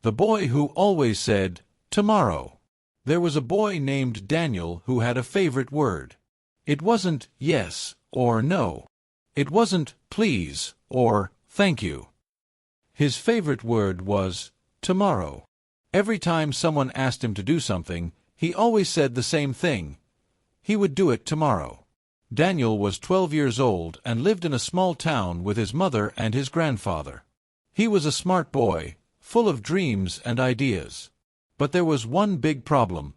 The boy who always said, tomorrow. There was a boy named Daniel who had a favorite word. It wasn't yes or no. It wasn't please or thank you. His favorite word was tomorrow. Every time someone asked him to do something, he always said the same thing. He would do it tomorrow. Daniel was 12 years old and lived in a small town with his mother and his grandfather. He was a smart boy, full of dreams and ideas. But there was one big problem.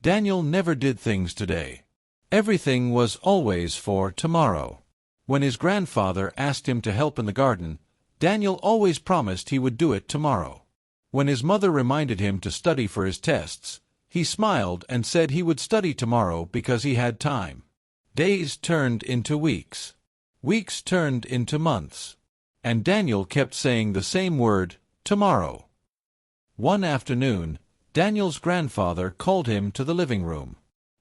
Daniel never did things today. Everything was always for tomorrow. When his grandfather asked him to help in the garden, Daniel always promised he would do it tomorrow. When his mother reminded him to study for his tests, he smiled and said he would study tomorrow because he had time. Days turned into weeks. Weeks turned into months. And Daniel kept saying the same word, tomorrow. One afternoon, Daniel's grandfather called him to the living room.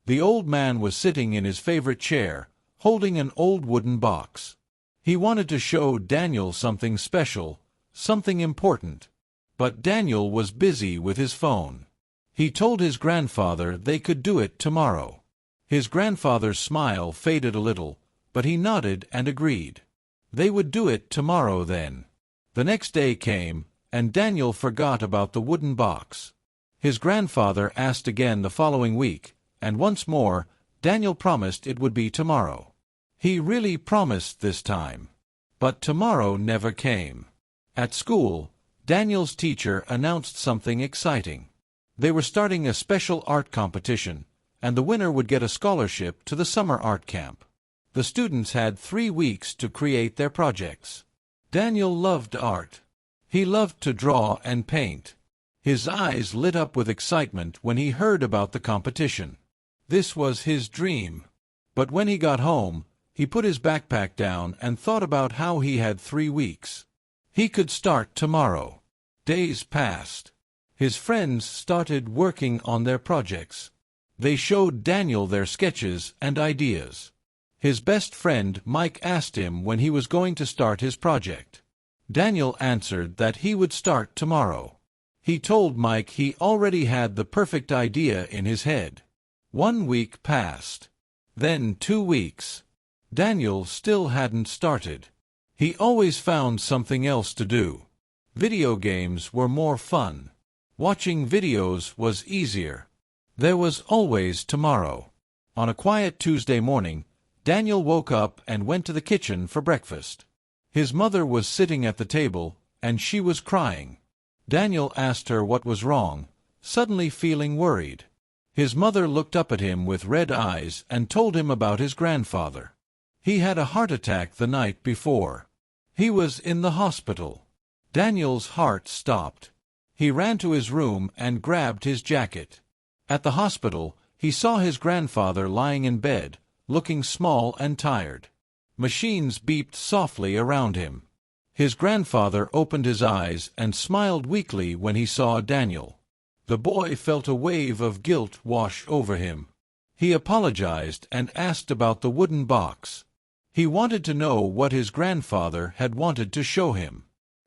The old man was sitting in his favorite chair, holding an old wooden box. He wanted to show Daniel something special, something important. But Daniel was busy with his phone. He told his grandfather they could do it tomorrow. His grandfather's smile faded a little, but he nodded and agreed. They would do it tomorrow then. The next day came, and Daniel forgot about the wooden box. His grandfather asked again the following week, and once more, Daniel promised it would be tomorrow. He really promised this time. But tomorrow never came. At school, Daniel's teacher announced something exciting. They were starting a special art competition, and the winner would get a scholarship to the summer art camp. The students had 3 weeks to create their projects. Daniel loved art. He loved to draw and paint. His eyes lit up with excitement when he heard about the competition. This was his dream. But when he got home, he put his backpack down and thought about how he had 3 weeks. He could start tomorrow. Days passed. His friends started working on their projects. They showed Daniel their sketches and ideas. His best friend Mike asked him when he was going to start his project. Daniel answered that he would start tomorrow. He told Mike he already had the perfect idea in his head. 1 week passed. Then 2 weeks. Daniel still hadn't started. He always found something else to do. Video games were more fun. Watching videos was easier. There was always tomorrow. On a quiet Tuesday morning, Daniel woke up and went to the kitchen for breakfast. His mother was sitting at the table, and she was crying. Daniel asked her what was wrong, suddenly feeling worried. His mother looked up at him with red eyes and told him about his grandfather. He had a heart attack the night before. He was in the hospital. Daniel's heart stopped. He ran to his room and grabbed his jacket. At the hospital, he saw his grandfather lying in bed, looking small and tired. Machines beeped softly around him. His grandfather opened his eyes and smiled weakly when he saw Daniel. The boy felt a wave of guilt wash over him. He apologized and asked about the wooden box. He wanted to know what his grandfather had wanted to show him.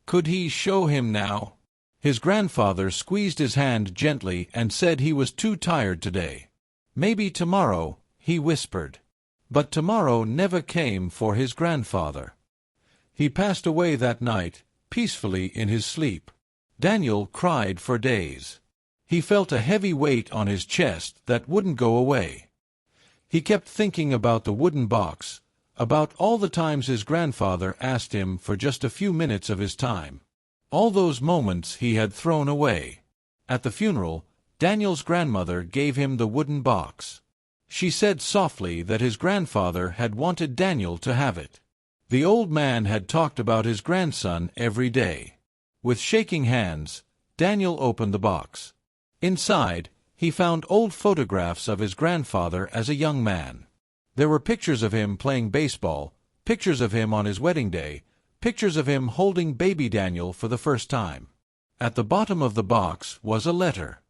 Could he show him now? His grandfather squeezed his hand gently and said he was too tired today. Maybe tomorrow, he whispered. But tomorrow never came for his grandfather. He passed away that night, peacefully in his sleep. Daniel cried for days. He felt a heavy weight on his chest that wouldn't go away. He kept thinking about the wooden box, about all the times his grandfather asked him for just a few minutes of his time. All those moments he had thrown away. At the funeral, Daniel's grandmother gave him the wooden box. She said softly that his grandfather had wanted Daniel to have it. The old man had talked about his grandson every day. With shaking hands, Daniel opened the box. Inside, he found old photographs of his grandfather as a young man. There were pictures of him playing baseball, pictures of him on his wedding day, pictures of him holding baby Daniel for the first time. At the bottom of the box was a letter.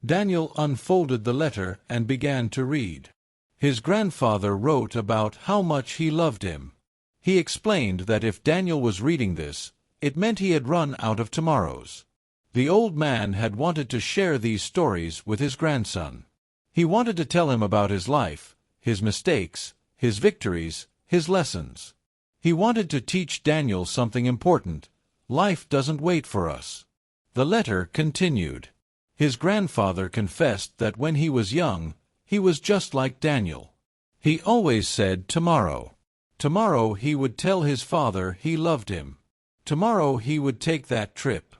Daniel unfolded the letter and began to read. His grandfather wrote about how much he loved him. He explained that if Daniel was reading this, it meant he had run out of tomorrows. The old man had wanted to share these stories with his grandson. He wanted to tell him about his life, his mistakes, his victories, his lessons. He wanted to teach Daniel something important. Life doesn't wait for us. The letter continued. His grandfather confessed that when he was young, he was just like Daniel. He always said tomorrow. Tomorrow he would tell his father he loved him. Tomorrow he would take that trip.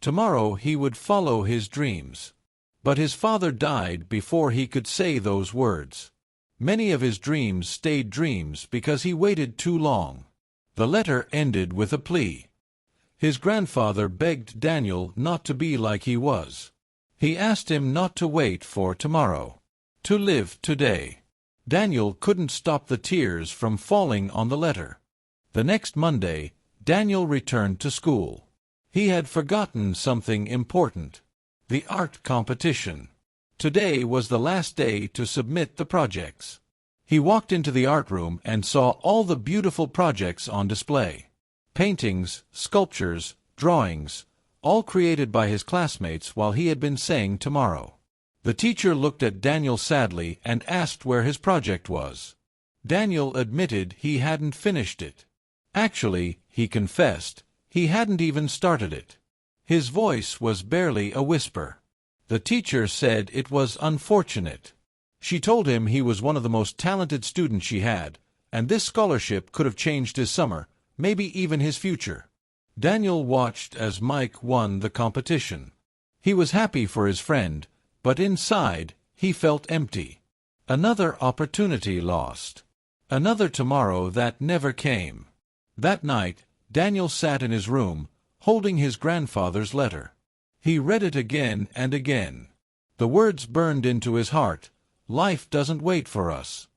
Tomorrow he would follow his dreams. But his father died before he could say those words. Many of his dreams stayed dreams because he waited too long. The letter ended with a plea. His grandfather begged Daniel not to be like he was. He asked him not to wait for tomorrow, to live today. Daniel couldn't stop the tears from falling on the letter. The next Monday, Daniel returned to school. He had forgotten something important: the art competition. Today was the last day to submit the projects. He walked into the art room and saw all the beautiful projects on display. Paintings, sculptures, drawings, all created by his classmates while he had been saying tomorrow. The teacher looked at Daniel sadly and asked where his project was. Daniel admitted he hadn't finished it. Actually, he confessed, he hadn't even started it. His voice was barely a whisper. The teacher said it was unfortunate. She told him he was one of the most talented students she had, and this scholarship could have changed his summer, maybe even his future. Daniel watched as Mike won the competition. He was happy for his friend, but inside, he felt empty. Another opportunity lost. Another tomorrow that never came. That night, Daniel sat in his room, holding his grandfather's letter. He read it again and again. The words burned into his heart. Life doesn't wait for us.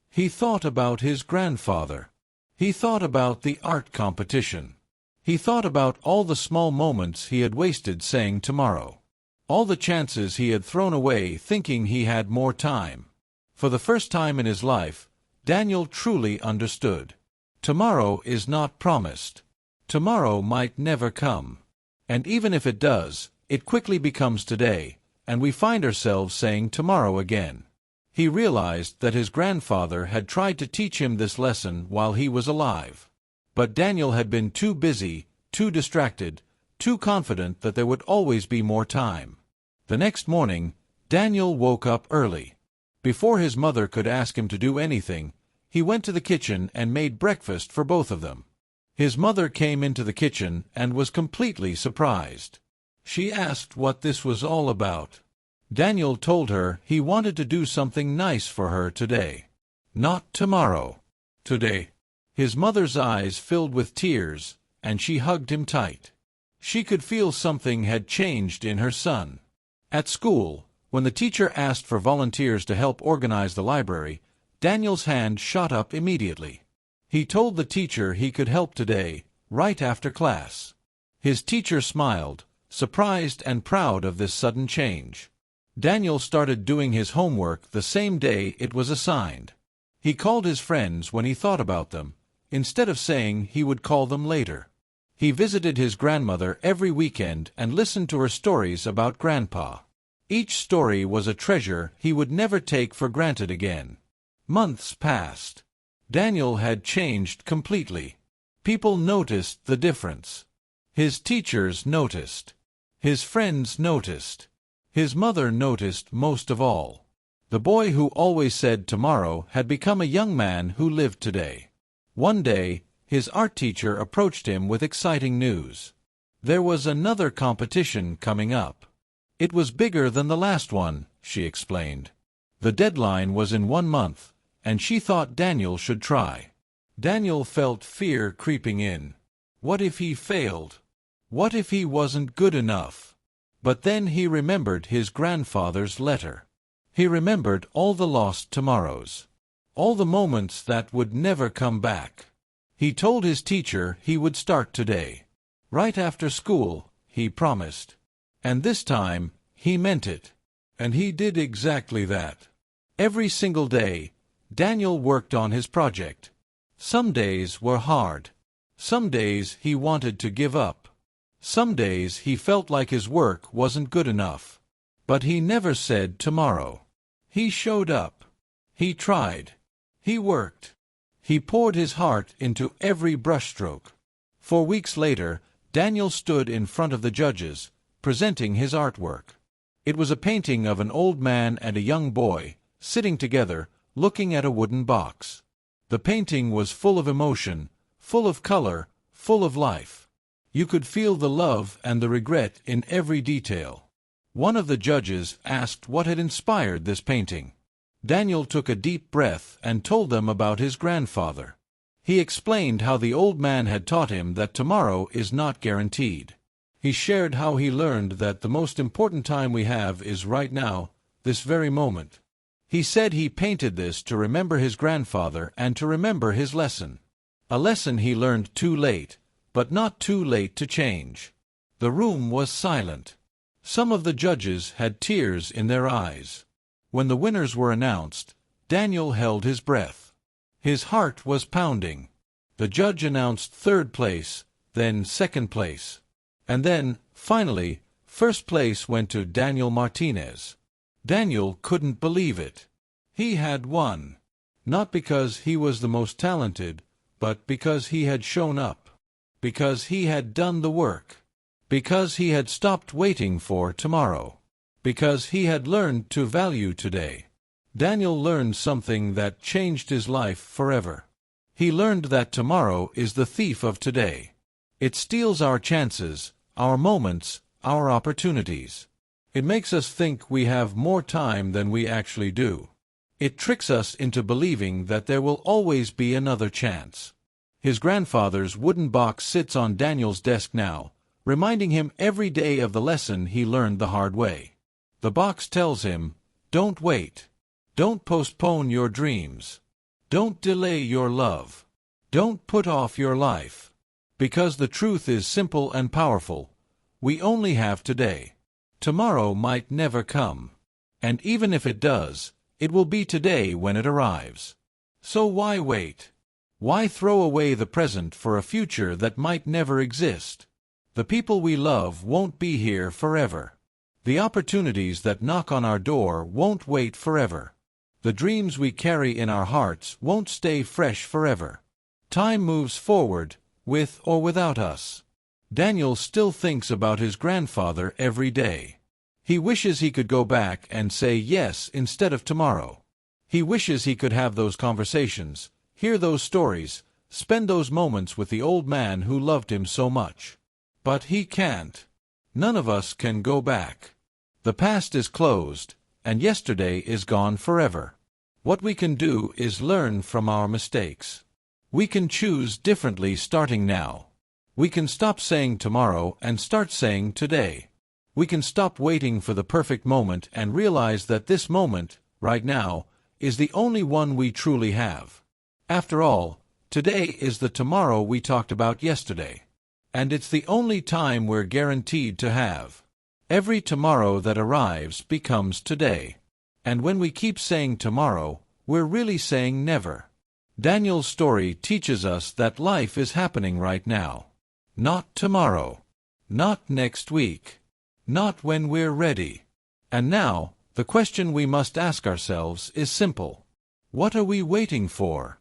He thought about his grandfather. He thought about the art competition. He thought about all the small moments he had wasted saying tomorrow. All the chances he had thrown away thinking he had more time. For the first time in his life, Daniel truly understood. Tomorrow is not promised. Tomorrow might never come. And even if it does, it quickly becomes today, and we find ourselves saying tomorrow again. He realized that his grandfather had tried to teach him this lesson while he was alive. But Daniel had been too busy, too distracted, too confident that there would always be more time. The next morning, Daniel woke up early. Before his mother could ask him to do anything, he went to the kitchen and made breakfast for both of them. His mother came into the kitchen and was completely surprised. She asked what this was all about. Daniel told her he wanted to do something nice for her today. Not tomorrow. Today. His mother's eyes filled with tears, and she hugged him tight. She could feel something had changed in her son. At school, when the teacher asked for volunteers to help organize the library, Daniel's hand shot up immediately. He told the teacher he could help today, right after class. His teacher smiled, surprised and proud of this sudden change. Daniel started doing his homework the same day it was assigned. He called his friends when he thought about them, instead of saying he would call them later. He visited his grandmother every weekend and listened to her stories about Grandpa. Each story was a treasure he would never take for granted again. Months passed. Daniel had changed completely. People noticed the difference. His teachers noticed. His friends noticed. His mother noticed most of all. The boy who always said tomorrow had become a young man who lived today. One day, his art teacher approached him with exciting news. There was another competition coming up. It was bigger than the last one, she explained. The deadline was in 1 month, and she thought Daniel should try. Daniel felt fear creeping in. What if he failed? What if he wasn't good enough? But then he remembered his grandfather's letter. He remembered all the lost tomorrows. All the moments that would never come back. He told his teacher he would start today. Right after school, he promised. And this time, he meant it. And he did exactly that. Every single day, Daniel worked on his project. Some days were hard. Some days he wanted to give up. Some days he felt like his work wasn't good enough. But he never said tomorrow. He showed up. He tried. He worked. He poured his heart into every brushstroke. 4 weeks later, Daniel stood in front of the judges, presenting his artwork. It was a painting of an old man and a young boy, sitting together, looking at a wooden box. The painting was full of emotion, full of color, full of life. You could feel the love and the regret in every detail. One of the judges asked what had inspired this painting. Daniel took a deep breath and told them about his grandfather. He explained how the old man had taught him that tomorrow is not guaranteed. He shared how he learned that the most important time we have is right now, this very moment. He said he painted this to remember his grandfather and to remember his lesson. A lesson he learned too late, but not too late to change. The room was silent. Some of the judges had tears in their eyes. When the winners were announced, Daniel held his breath. His heart was pounding. The judge announced third place, then second place. And then, finally, first place went to Daniel Martinez. Daniel couldn't believe it. He had won. Not because he was the most talented, but because he had shown up. Because he had done the work. Because he had stopped waiting for tomorrow. Because he had learned to value today. Daniel learned something that changed his life forever. He learned that tomorrow is the thief of today. It steals our chances, our moments, our opportunities. It makes us think we have more time than we actually do. It tricks us into believing that there will always be another chance. His grandfather's wooden box sits on Daniel's desk now, reminding him every day of the lesson he learned the hard way. The box tells him, don't wait. Don't postpone your dreams. Don't delay your love. Don't put off your life. Because the truth is simple and powerful. We only have today. Tomorrow might never come. And even if it does, it will be today when it arrives. So why wait? Why throw away the present for a future that might never exist? The people we love won't be here forever. The opportunities that knock on our door won't wait forever. The dreams we carry in our hearts won't stay fresh forever. Time moves forward, with or without us. Daniel still thinks about his grandfather every day. He wishes he could go back and say yes instead of tomorrow. He wishes he could have those conversations, hear those stories, spend those moments with the old man who loved him so much. But he can't. None of us can go back. The past is closed, and yesterday is gone forever. What we can do is learn from our mistakes. We can choose differently starting now. We can stop saying tomorrow and start saying today. We can stop waiting for the perfect moment and realize that this moment, right now, is the only one we truly have. After all, today is the tomorrow we talked about yesterday. And it's the only time we're guaranteed to have. Every tomorrow that arrives becomes today. And when we keep saying tomorrow, we're really saying never. Daniel's story teaches us that life is happening right now. Not tomorrow. Not next week. Not when we're ready. And now, the question we must ask ourselves is simple. What are we waiting for?